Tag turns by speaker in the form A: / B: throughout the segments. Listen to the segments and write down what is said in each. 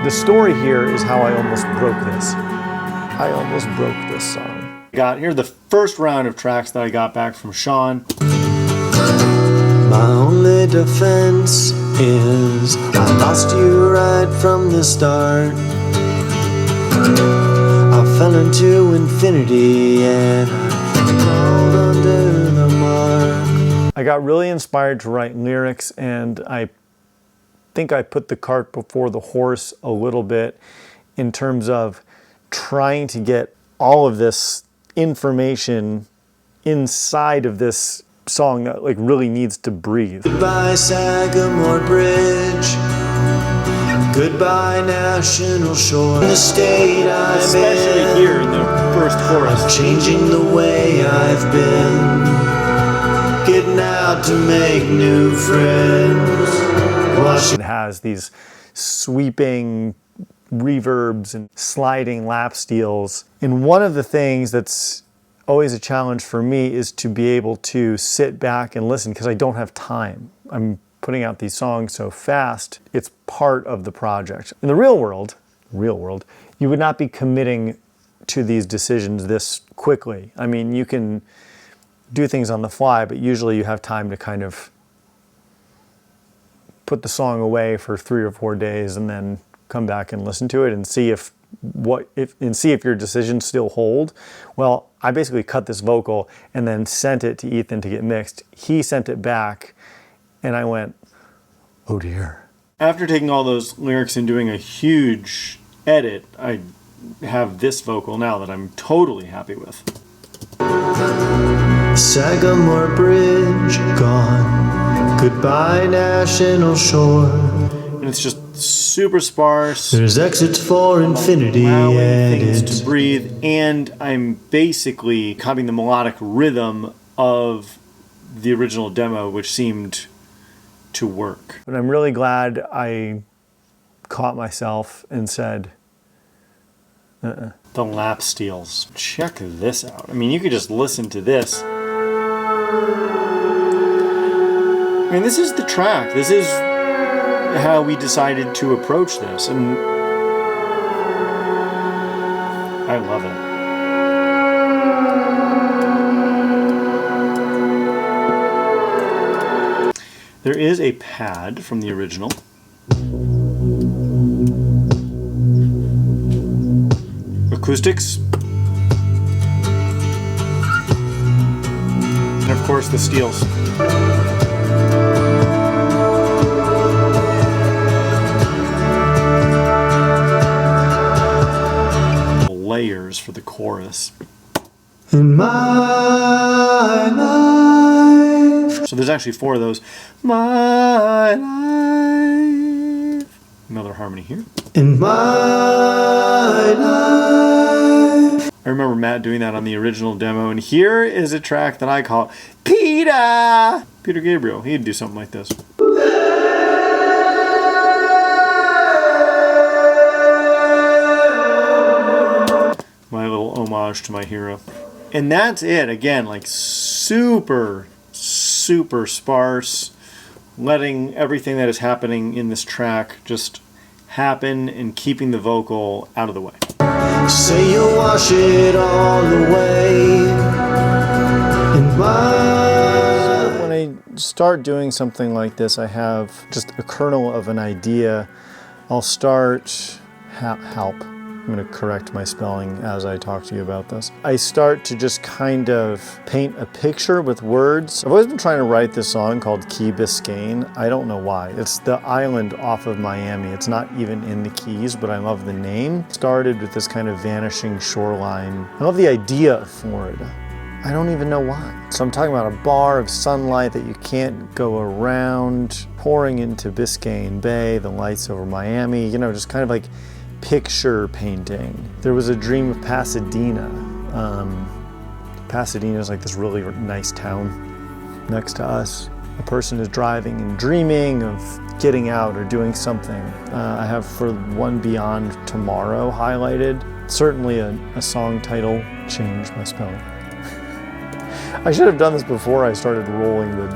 A: The story here is how I almost broke this. I almost broke this song. Here the first round of tracks that I got back from Sean.
B: My only defense is I lost you right from the start. I fell into infinity and I crawled under the mark.
A: I got really inspired to write lyrics, and I think I put the cart before the horse a little bit in terms of trying to get all of this information inside of this song that like really needs to breathe.
B: Goodbye Sagamore Bridge, goodbye National Shore. The state I'm
A: especially
B: in,
A: here in the first chorus.
B: I'm changing the way I've been, getting out to make new friends.
A: It has these sweeping reverbs and sliding lap steels. And one of the things that's always a challenge for me is to be able to sit back and listen, because I don't have time. I'm putting out these songs so fast. It's part of the project. In the real world, you would not be committing to these decisions this quickly. I mean, you can do things on the fly, but usually you have time to kind of put the song away for 3 or 4 days and then come back and listen to it and see if your decisions still hold. Well, I basically cut this vocal and then sent it to Ethan to get mixed. He sent it back and I went, oh dear.
C: After taking all those lyrics and doing a huge edit, I have this vocal now that I'm totally happy with.
B: Sagamore Bridge gone, goodbye National Shore.
C: And it's just super sparse.
B: There's exits for infinity and
C: things to breathe, and I'm basically copying the melodic rhythm of the original demo, which seemed to work.
A: But I'm really glad I caught myself and said,
C: The lap steels. Check this out. I mean, you could just listen to this. I mean, this is the track. This is how we decided to approach this, and I love it. There is a pad from the original. Acoustics. And of course the steels. Layers for the chorus.
B: In my life.
C: So there's actually 4 of those. My life. Another harmony here.
B: In my life.
C: I remember Matt doing that on the original demo, and here is a track that I call Peter Gabriel. He'd do something like this. My little homage to my hero. And that's it. Again, like super sparse, letting everything that is happening in this track just happen and keeping the vocal out of the way.
B: Say you'll wash it all away.
A: When I start doing something like this, I have just a kernel of an idea. I'll start help. I'm going to correct my spelling as I talk to you about this. I start to just kind of paint a picture with words. I've always been trying to write this song called Key Biscayne. I don't know why. It's the island off of Miami. It's not even in the Keys, but I love the name. Started with this kind of vanishing shoreline. I love the idea of Florida. I don't even know why. So I'm talking about a bar of sunlight that you can't go around, pouring into Biscayne Bay, the lights over Miami, you know, just kind of like picture painting. There was a dream of Pasadena. Pasadena is like this really nice town next to us. A person is driving and dreaming of getting out or doing something. I have For One Beyond Tomorrow highlighted. Certainly a song title. Changed my spelling. I should have done this before I started rolling the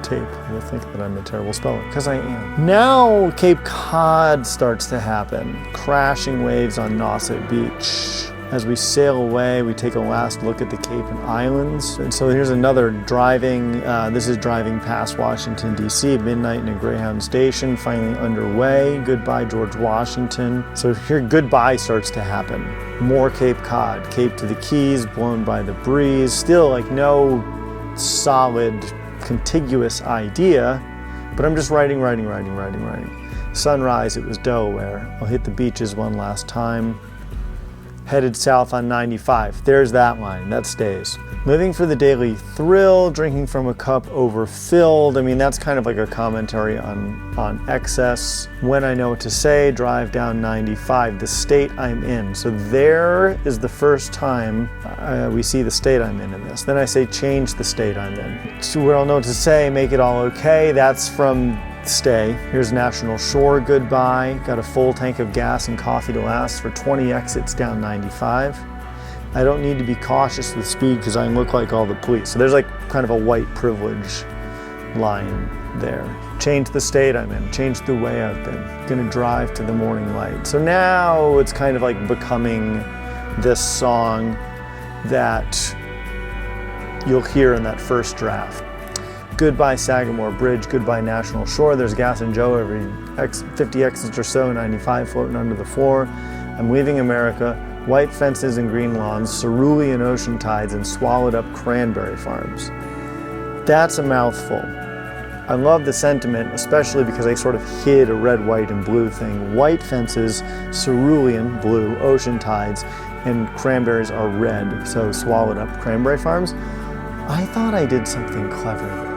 A: tape. You'll think that I'm a terrible speller, because I am. Now Cape Cod starts to happen. Crashing waves on Nauset Beach. As we sail away, we take a last look at the Cape and Islands. And so here's another driving, this is driving past Washington, D.C., midnight in a Greyhound station, finally underway. Goodbye, George Washington. So here, goodbye starts to happen. More Cape Cod, Cape to the Keys, blown by the breeze. Still like no solid, contiguous idea, but I'm just writing. Sunrise, it was Delaware. I'll hit the beaches one last time. Headed south on 95. There's that line, that stays. Living for the daily thrill, drinking from a cup overfilled. I mean, that's kind of like a commentary on excess. When I know what to say, drive down 95, the state I'm in. So there is the first time we see the state I'm in this. Then I say, change the state I'm in. So we don't know what to say, make it all okay. That's from Stay. Here's National Shore, goodbye. Got a full tank of gas and coffee to last for 20 exits down 95. I don't need to be cautious with speed because I look like all the police. So there's like kind of a white privilege line there. Change the state I'm in, change the way I've been. Gonna drive to the morning light. So now it's kind of like becoming this song that you'll hear in that first draft. Goodbye Sagamore Bridge, goodbye National Shore. There's Gas and Joe every 50 exits or so, 95 floating under the floor. I'm leaving America, white fences and green lawns, cerulean ocean tides, and swallowed up cranberry farms. That's a mouthful. I love the sentiment, especially because I sort of hid a red, white, and blue thing. White fences, cerulean, blue, ocean tides, and cranberries are red, so swallowed up cranberry farms. I thought I did something clever there.